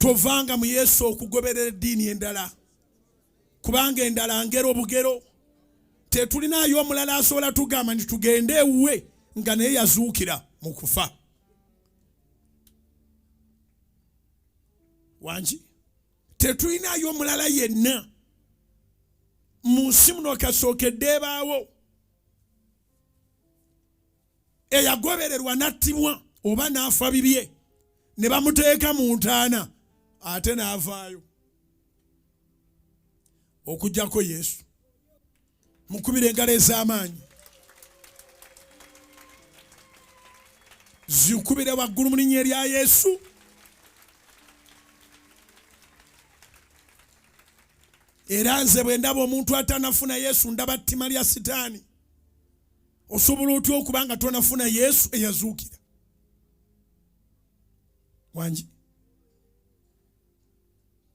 tovanga mu Yesu okugoberera eddiini endala kubanga endala ngero bugero tetulinayo omulala asobola tugamba nti tugende ewuwe nga naye yazuukira mu kufa. Wangi tetulinayo omulala yenna mu nsi muno kasookedde ebaawo eyagobererwa n'attibwa oba n'afa bibye ne bamuteeka mu ntaana ate n'avaayo okujjako Yesu. Mukubire engalo ez'amaanyi zikubire waggulu mu linnya erya Yesu. Era nze bwe ndaba omuntu atanafuna Yesu ndaba ttima lya sitaani. Osobola otya okubanga tonafuna Yesu eyazuukira? Wangi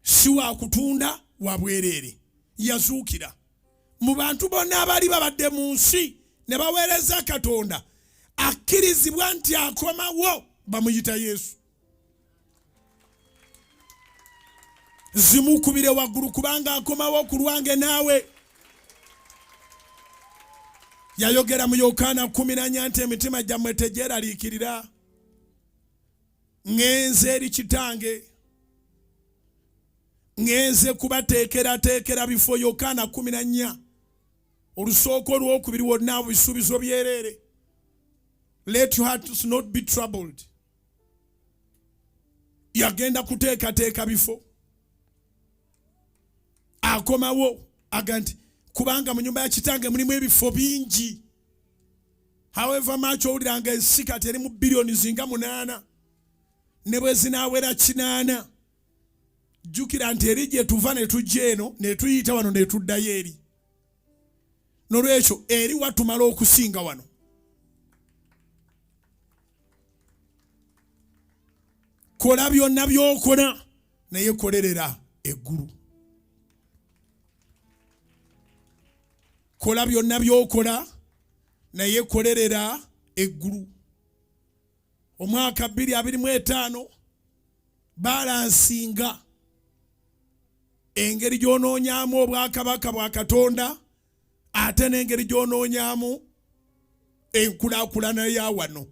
si wa kutunda wa bwereere, yazuukira. Mu bantu bonna abali babadde mu nsi ne baweereza Katonda akkirizibwa nti akomawo bamuyita Yesu. Zimukubire waggulu kubanga akomawo ku lwange naawe. Yayogera mu Yokaana 14 nti emitima gyammwe tegyeraliikirira. Ngenze eri Kitange, ngenze kubateekerateekera bifo. Yokaana 14 olusooka olwokubiri wonna abo bisuubizo byereere. Let your hearts not be troubled. Yagenda kuteekateeka bifo. Akomawo aganti kubanga mu nyumba ya Kitange mulimu ebifo bingi. However much owuliranga ensi kati eri mu biliyoni zinga 8 ne bwe zinaawera 8. Jjukira nti eri gye tuva ne tujja eno ne tuyita wano ne tuddayo eri. Nolwekyo eri watumala okusinga wano. Kola byonna by'okola naye kolerera eggulu. Kola byonna by'okola naye kolerera eggulu. Omwaka 2025 balansinga engeri gy'onoonyaamu obwakabaka bwa Katonda ate n'engeri gy'onoonyaamu enkulaakulana ya wano.